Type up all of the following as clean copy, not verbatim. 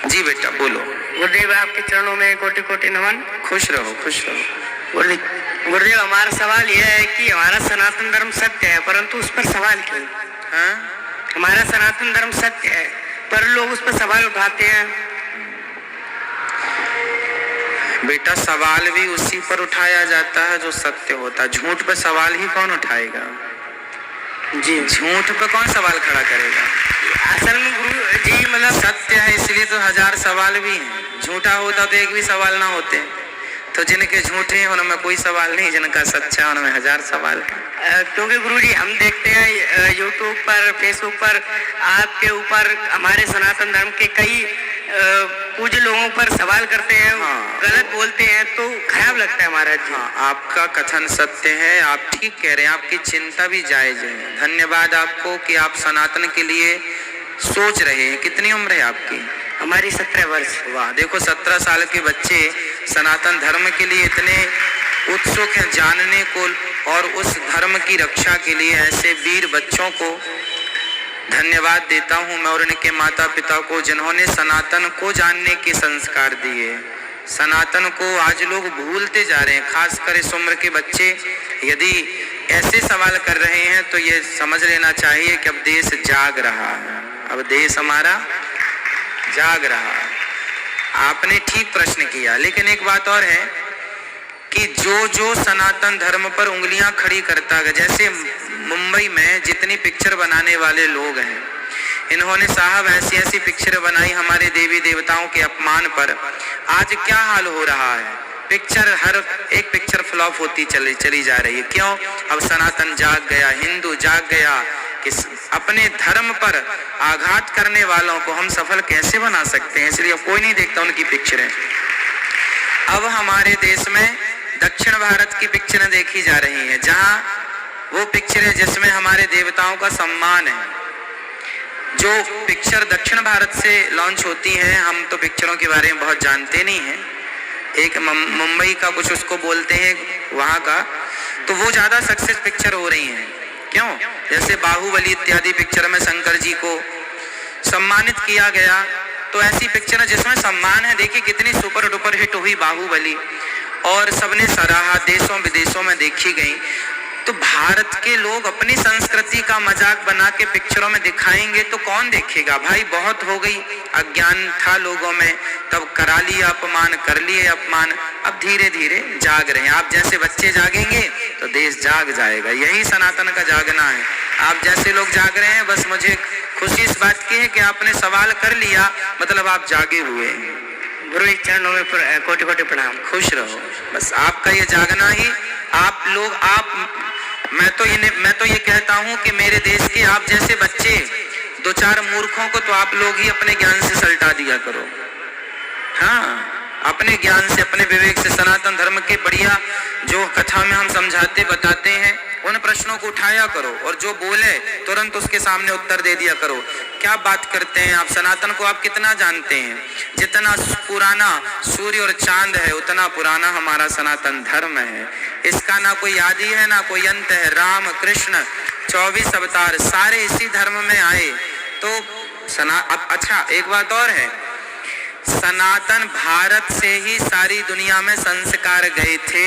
जी बेटा बोलो। गुरुदेव आपके चरणों में कोटि कोटि नमन। खुश रहो खुश रहो। गुरुदेव हमारा सवाल यह है कि हमारा सनातन धर्म सत्य है, परंतु उस पर सवाल क्यों? हाँ? हमारा सनातन धर्म सत्य है पर लोग उस पर सवाल उठाते हैं। बेटा सवाल भी उसी पर उठाया जाता है जो सत्य होता है। झूठ पर सवाल ही कौन उठाएगा? जी, झूठ पर कौन सवाल खड़ा करेगा? असल में गुरु जी मतलब सत्य है इसलिए तो हजार सवाल भी हैं। झूठा होता तो एक भी सवाल ना होते। तो जिनके झूठे हैं उनमें कोई सवाल नहीं, जिनका सच्चा है उनमें हजार सवाल है। क्योंकि गुरुजी हम देखते हैं यूट्यूब पर, फेसबुक पर आपके ऊपर हमारे सनातन धर्म के कई पूज्य लोगों पर सवाल करते हैं। हाँ। गलत बोलते हैं तो खराब लगता है महाराज जी। हाँ, आपका कथन सत्य है, आप ठीक कह रहे हैं, आपकी चिंता भी जायज है। धन्यवाद आपको कि आप सनातन के लिए सोच रहे हैं। कितनी उम्र है आपकी? हमारी 17 वर्ष। वाह, देखो 17 साल के बच्चे सनातन धर्म के लिए इतने उत्सुक हैं जानने को, और उस धर्म की रक्षा के लिए ऐसे वीर बच्चों को धन्यवाद देता हूं मैं और उनके माता पिता को, जिन्होंने सनातन को जानने के संस्कार दिए। सनातन को आज लोग भूलते जा रहे हैं, खासकर इस उम्र के बच्चे यदि ऐसे सवाल कर रहे हैं तो ये समझ लेना चाहिए कि अब देश जाग रहा है, अब देश हमारा जाग रहा है। आपने ठीक प्रश्न किया, लेकिन एक बात और है कि जो सनातन धर्म पर उंगलियां खड़ी करता है, जैसे मुंबई में जितनी पिक्चर बनाने वाले लोग हैं, इन्होंने साहब ऐसी ऐसी पिक्चर बनाई हमारे देवी देवताओं के अपमान पर। आज क्या हाल हो रहा है? पिक्चर हर एक पिक्चर फ्लॉप होती चली जा रही है। क्यों? अब सनातन जाग गया, हिंदू जाग गया कि अपने धर्म पर आघात करने वालों को हम सफल कैसे बना सकते हैं, इसलिए कोई नहीं देखता उनकी पिक्चरें। अब हमारे देश में दक्षिण भारत की पिक्चरें देखी जा रही हैं, जहां वो पिक्चरें जिसमें हमारे देवताओं का सम्मान है। जो पिक्चर दक्षिण भारत से लॉन्च होती हैं, हम तो पिक्चरों के बारे में बहुत जानते नहीं हैं, एक मुंबई का कुछ उसको बोलते हैं वहां का, तो वो ज्यादा सक्सेस पिक्चर हो रही हैं। क्यों? जैसे बाहुबली इत्यादि पिक्चर में शंकर जी को सम्मानित किया गया, तो ऐसी पिक्चर जिसमें सम्मान है, देखिए कितनी सुपर डुपर हिट हुई बाहुबली और सबने सराहा, देशों विदेशों में देखी गई। तो भारत के लोग अपनी संस्कृति का मजाक बना के पिक्चरों में दिखाएंगे तो कौन देखेगा? भाई बहुत हो गई, अज्ञान था लोगों में, तब करा लिया अपमान, कर लिए अपमान, अब धीरे धीरे जाग रहे हैं। आप जैसे बच्चे जागेंगे तो देश जाग जाएगा, यही सनातन का जागना है। आप जैसे लोग जाग रहे हैं, बस मुझे खुशी इस बात की है कि आपने सवाल कर लिया, मतलब आप जागे हुए हैं। गुरु चरणों में कोटि कोटि प्रणाम। खुश रहो, बस आपका ये जागना ही आप लोग मैं तो ये कहता हूं कि मेरे देश के आप जैसे बच्चे, दो चार मूर्खों को तो आप लोग ही अपने ज्ञान से सल्टा दिया करो। हाँ, अपने ज्ञान से, अपने विवेक से सनातन धर्म के बढ़िया जो कथा में हम समझाते बताते हैं, उन प्रश्नों को उठाया करो और जो बोले तुरंत उसके सामने उत्तर दे दिया करो। क्या बात करते हैं आप? सनातन को आप कितना जानते हैं? जितना पुराना सूर्य और चांद है उतना पुराना हमारा सनातन धर्म है। इसका ना कोई आदि है ना कोई अंत है। राम कृष्ण 24 अवतार सारे इसी धर्म में आए। तो अच्छा एक बात और है, सनातन भारत से ही सारी दुनिया में संस्कार गए थे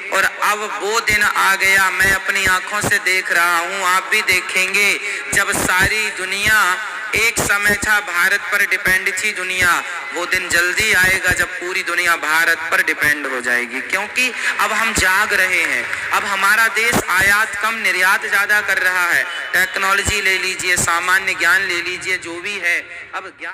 और अब वो दिन आ गया, मैं अपनी आंखों से देख रहा हूं, आप भी देखेंगे, जब सारी दुनिया एक समय था भारत पर डिपेंड थी दुनिया, वो दिन जल्दी आएगा जब पूरी दुनिया भारत पर डिपेंड हो जाएगी। क्योंकि अब हम जाग रहे हैं। अब हमारा देश आयात कम निर्यात ज्यादा कर रहा है। टेक्नोलॉजी ले लीजिए, सामान्य ज्ञान ले लीजिए, जो भी है, अब ज्ञान